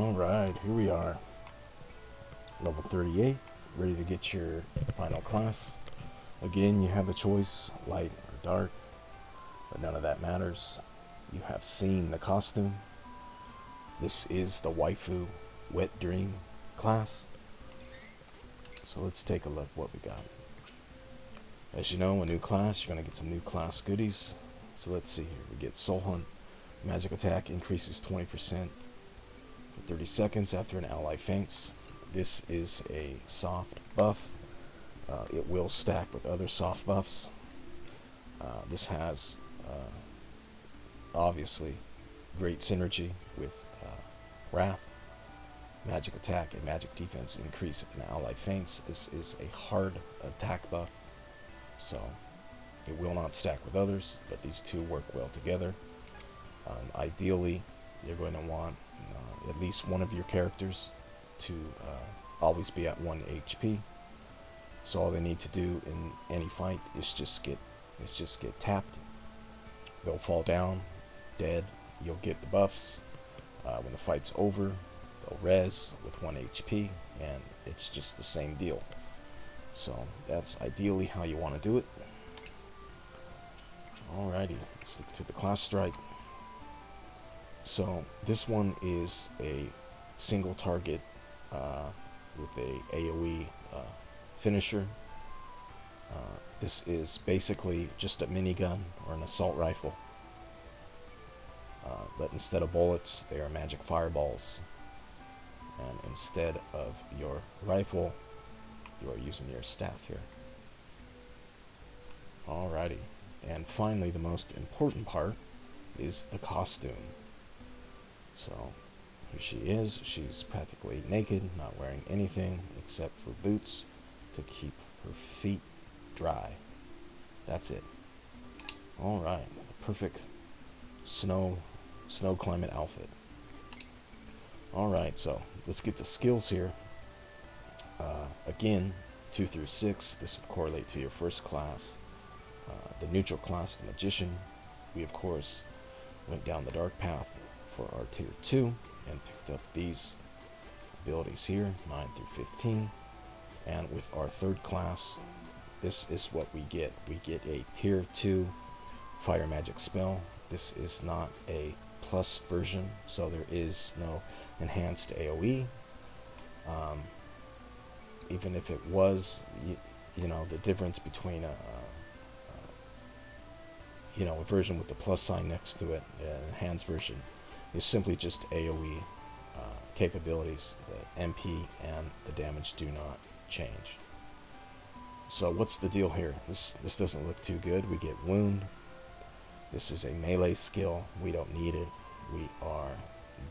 Alright, here we are. Level 38, ready to get your final class. Again, you have the choice, light or dark, but none of that matters. You have seen the costume. This is the waifu wet dream class. So let's take a look what we got. As you know, a new class, you're going to get some new class goodies. So let's see here. We get Soul Hunt. Magic attack increases 20% for 30 seconds after an ally faints. This is a soft buff. It will stack with other soft buffs. This has obviously great synergy with Wrath. Magic attack and magic defense increase if an ally faints. This is a hard attack buff, so it will not stack with others, but these two work well together. Ideally, you're going to want at least one of your characters to always be at 1 HP. So all they need to do in any fight is just get tapped. They'll fall down, dead. You'll get the buffs. When the fight's over, they'll res with 1 HP, and it's just the same deal. So that's ideally how you want to do it. Alrighty, let's stick to the class strike. So this one is a single target with a AoE finisher. This is basically just a minigun or an assault rifle, but instead of bullets, they are magic fireballs, and instead of your rifle, you are using your staff here. Alrighty, and finally the most important part is the costume. So here she is. She's practically naked, not wearing anything except for boots to keep her feet dry. That's it. Alright, a perfect snow climate outfit. Alright, so let's get the skills here. Again, 2 through 6, this will correlate to your first class. The neutral class, the Magician. We of course went down the dark path for our tier 2 and picked up these abilities here, 9 through 15. And with our third class, this is what we get. We get a tier 2 fire magic spell. This is not a plus version, so there is no enhanced AoE. Even if it was, you know, the difference between a version with the plus sign next to it, an enhanced version, is simply just AoE capabilities. The MP and the damage do not change. So what's the deal here? This doesn't look too good. We get wound. This is a melee skill. We don't need it. We are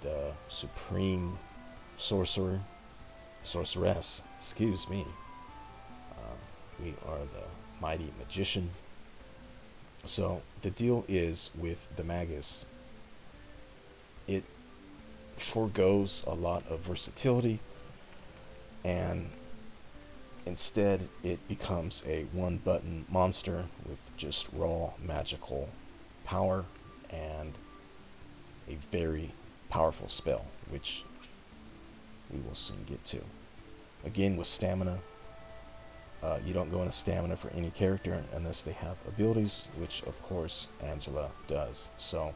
the supreme sorceress, excuse me. We are the mighty magician. So the deal is with the Magus, it forgoes a lot of versatility, and instead it becomes a one-button monster with just raw magical power and a very powerful spell, which we will soon get to. Again, with stamina, you don't go into stamina for any character unless they have abilities, which of course Angela does. So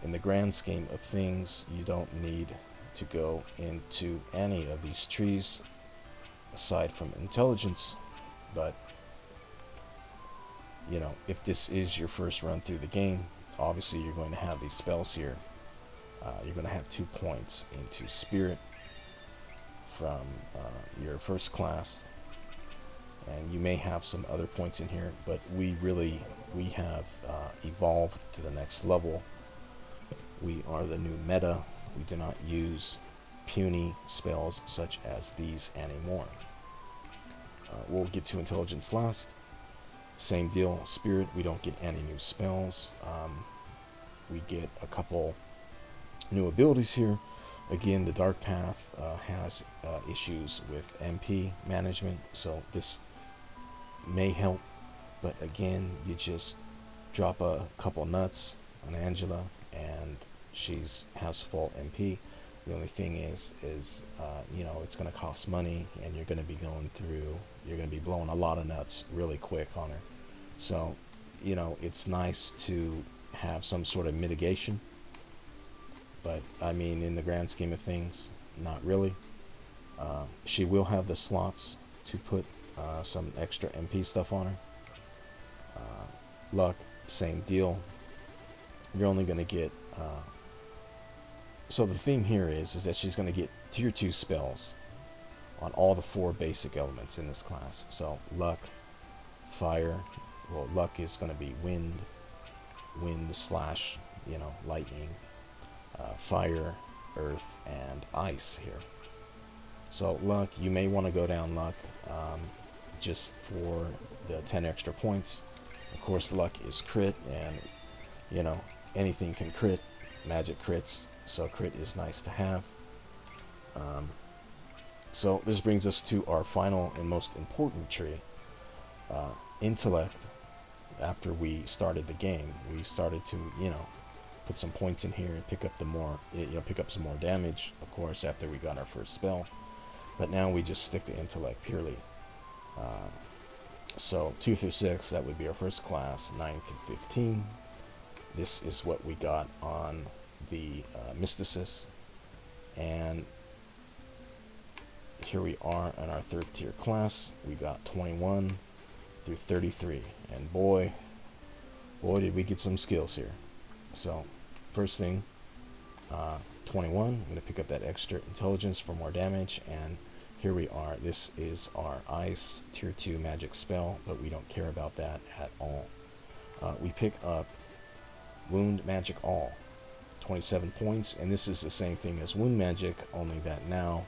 in the grand scheme of things, you don't need to go into any of these trees aside from intelligence. But you know, if this is your first run through the game, obviously you're going to have these spells here. You're going to have 2 points into spirit from your first class, and you may have some other points in here, but we have evolved to the next level. We are the new meta. We do not use puny spells such as these anymore. We'll get to intelligence last. Same deal. Spirit, we don't get any new spells. We get a couple new abilities here. Again, the dark path has issues with MP management, so this may help, but again, you just drop a couple nuts on Angela and she has full MP, The only thing is you know, it's going to cost money, and you're going to be you're going to be blowing a lot of nuts really quick on her. So, you know, it's nice to have some sort of mitigation, but I mean, in the grand scheme of things, not really. She will have the slots to put some extra MP stuff on her. Luck, same deal. You're only going to get so the theme here is that she's going to get tier 2 spells on all the 4 basic elements in this class. So luck, fire, well, luck is going to be wind slash, you know, lightning, fire, earth, and ice here. So luck, you may want to go down luck just for the 10 extra points. Of course, luck is crit, and you know, anything can crit. Magic crits, so crit is nice to have. So this brings us to our final and most important tree, Intellect. After we started the game, we started to, you know, put some points in here and pick up pick up some more damage, of course, after we got our first spell. But now we just stick to Intellect purely. So 2 through 6, that would be our first class. 9 through 15, this is what we got on the Mysticist. And here we are in our 3rd tier class. We got 21 through 33, and boy did we get some skills here. So first thing, 21, I'm going to pick up that extra intelligence for more damage, and here we are. This is our ice tier 2 magic spell, but we don't care about that at all. We pick up wound magic all, 27 points, and this is the same thing as wound magic, only that now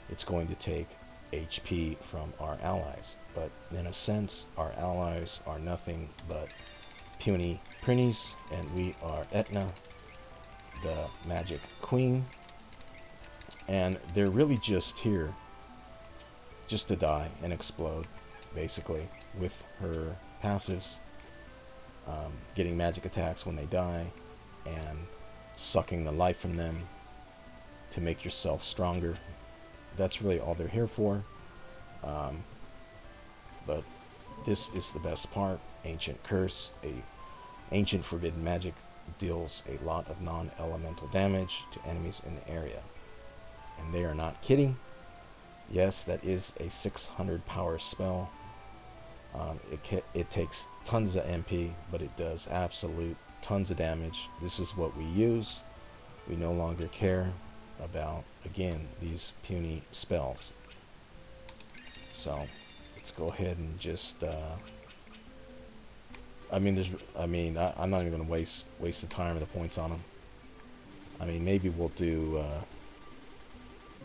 it's going to take HP from our allies. But in a sense, our allies are nothing but puny prinnies, and we are Etna, the magic queen, and they're really just here just to die and explode, basically, with her passives, getting magic attacks when they die and sucking the life from them to make yourself stronger. That's really all they're here for. But this is the best part. Ancient Curse, a ancient forbidden magic, deals a lot of non-elemental damage to enemies in the area, and they are not kidding. Yes, that is a 600 power spell. It takes tons of MP, but it does absolute tons of damage. This is what we use. We no longer care about, again, these puny spells. So let's go ahead and just I'm not even gonna waste the time or the points on them. I mean, maybe we'll do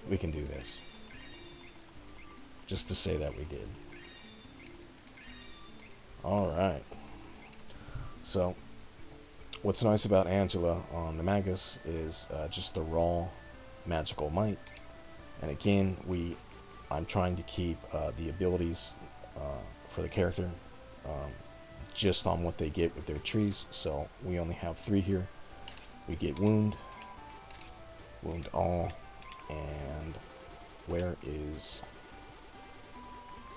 we can do this just to say that we did. Alright, so what's nice about Angela on the Magus is just the raw magical might. And again, I'm trying to keep the abilities for the character just on what they get with their trees. So we only have 3 here. We get wound all, and where is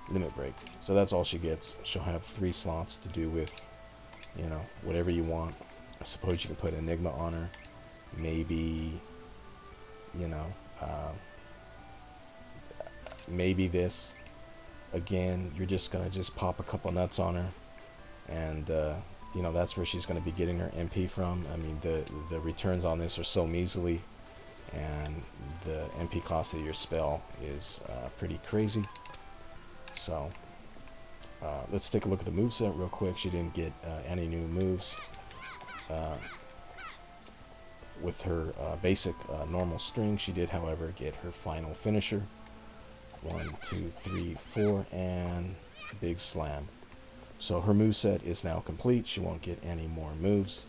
limit break? So that's all she gets. She'll have 3 slots to do with, you know, whatever you want. I suppose you can put Enigma on her, maybe, you know, maybe this. Again, you're just gonna pop a couple nuts on her, and you know, that's where she's gonna be getting her MP from. I mean, the returns on this are so measly, and the MP cost of your spell is pretty crazy. So let's take a look at the moveset real quick. She didn't get any new moves with her basic normal string. She did, however, get her final finisher. 1, 2, 3, 4, and a big slam. So her moveset is now complete. She won't get any more moves.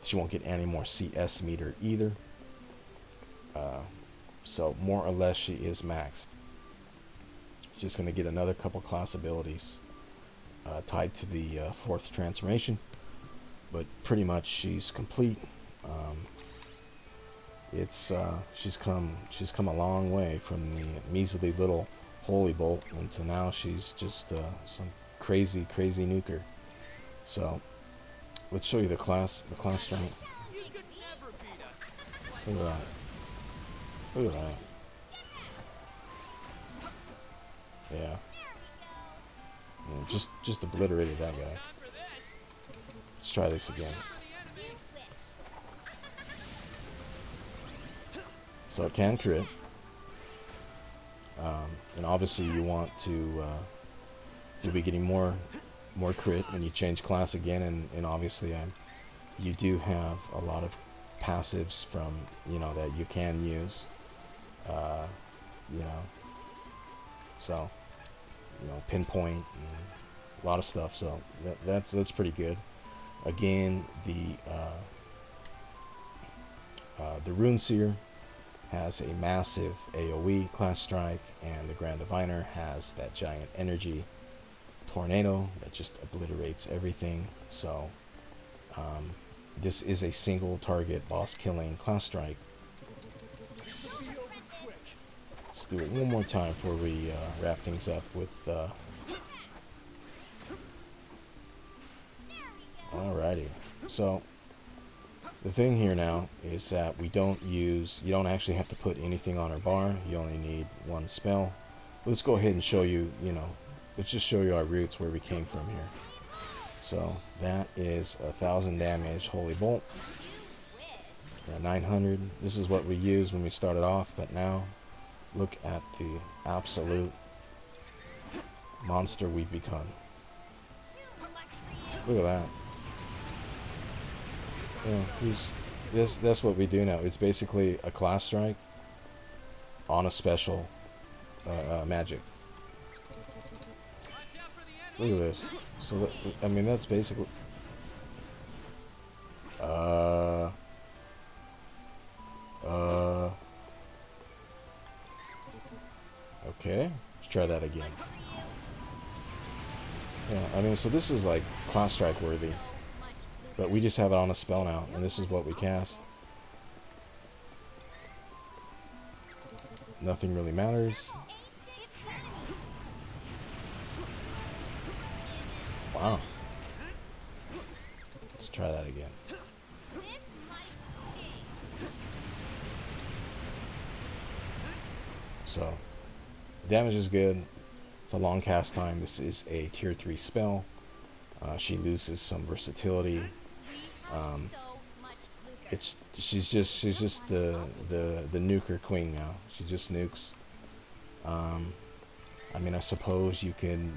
She won't get any more CS meter either. So more or less she is maxed. She's going to get another couple class abilities tied to the 4th transformation, but pretty much she's complete. It's she's come a long way from the measly little holy bolt until now she's just some crazy nuker. So let's show you the class strength. Look at that. Look at that. Yeah. Just obliterated that guy. Let's try this again. So it can crit. And obviously you want to you'll be getting more crit when you change class again, and obviously you do have a lot of passives from, you know, that you can use, you know, so, you know, pinpoint and a lot of stuff. So that's pretty good. Again, the Rune Seer has a massive AoE class strike, and the Grand Diviner has that giant energy tornado that just obliterates everything. So this is a single target boss killing class strike. Let's do it one more time before we wrap things up with alrighty. So the thing here now is that you don't actually have to put anything on her bar. You only need one spell. Let's go ahead and show you, let's just show you our roots where we came from here. So that is 1,000 damage Holy Bolt. 900. This is what we used when we started off, but now look at the absolute monster we've become. Look at that. Yeah, that's what we do now. It's basically a class strike on a special magic. Look at this. So I mean, that's basically okay, let's try that again. Yeah, I mean, so this is like class strike worthy, but we just have it on a spell now, and this is what we cast. Nothing really matters. Wow. Let's try that again. So, damage is good. It's a long cast time. This is a tier 3 spell. She loses some versatility. She's just the nuker queen now. She just nukes. I mean, I suppose you could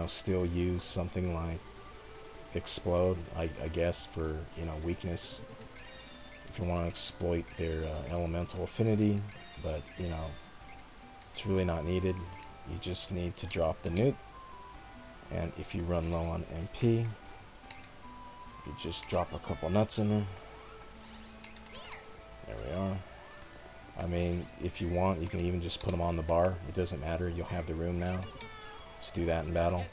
still use something like explode, I guess, for weakness, if you want to exploit their elemental affinity, but it's really not needed. You just need to drop the nuke, and if you run low on MP, you just drop a couple nuts in there. There we are. I mean, if you want, you can even just put them on the bar. It doesn't matter. You'll have the room now. Just do that in battle.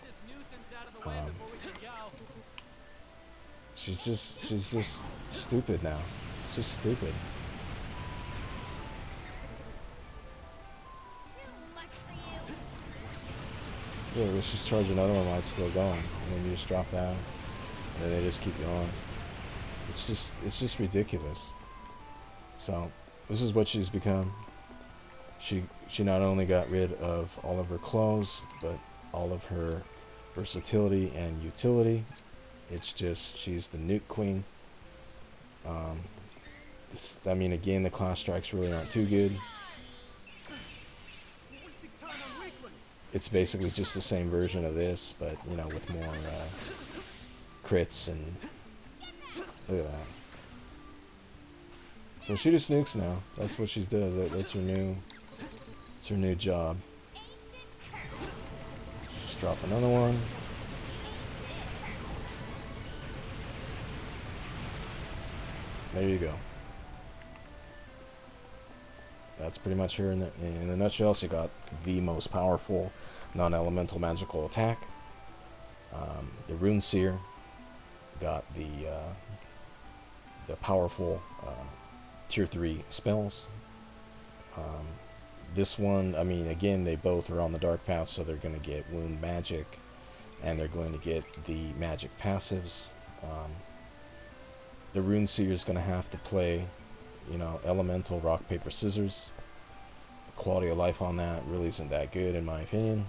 She's just stupid now. Just stupid. Yeah, let's just charge another one while it's still going, and then you just drop down, and then they just keep going. It's just ridiculous. So this is what she's become. She not only got rid of all of her clothes, but all of her versatility and utility. It's just, she's the nuke queen. I mean, again, the class strikes really aren't too good. It's basically just the same version of this, but with more crits and look at that. So she just nukes now. That's what she does. That's her new job. Just drop another one. There you go. That's pretty much her in a nutshell. She got the most powerful non-elemental magical attack. The Rune Seer got the the powerful tier 3 spells. This one, I mean, again, they both are on the dark path, so they're going to get wound magic, and they're going to get the magic passives. The rune seer is going to have to play, you know, elemental rock paper scissors. The quality of life on that really isn't that good, in my opinion.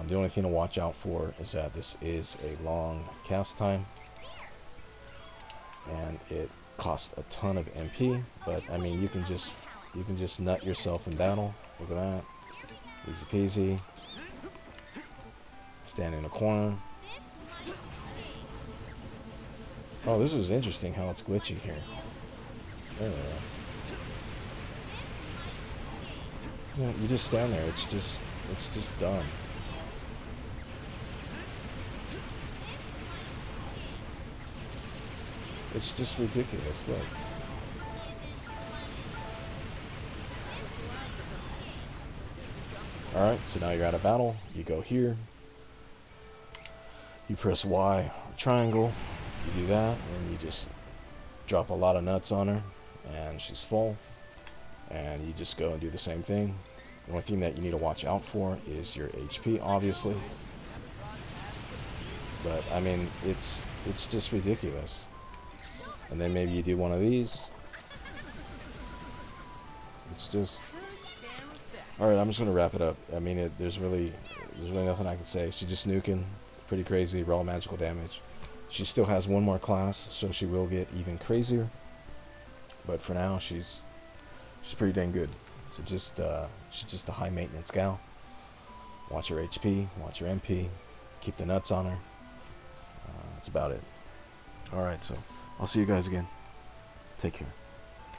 The only thing to watch out for is that this is a long cast time, and it costs a ton of MP. But I mean, you can just nut yourself in battle. Look at that, easy peasy. Stand in a corner. Oh, this is interesting how it's glitchy here. There we go. You know, you just stand there. It's just done. It's just ridiculous. Look. Alright, so now you're out of battle. You go here. You press Y or triangle. You do that, and you just drop a lot of nuts on her, and she's full. And you just go and do the same thing. The only thing that you need to watch out for is your HP, obviously. But I mean, it's just ridiculous. And then maybe you do one of these. It's just... Alright, I'm just going to wrap it up. I mean, there's really nothing I can say. She's just nuking. Pretty crazy, raw magical damage. She still has one more class, so she will get even crazier. But for now, she's pretty dang good. So she's just a high maintenance gal. Watch her HP, watch her MP, keep the nuts on her. That's about it. Alright, so I'll see you guys again. Take care.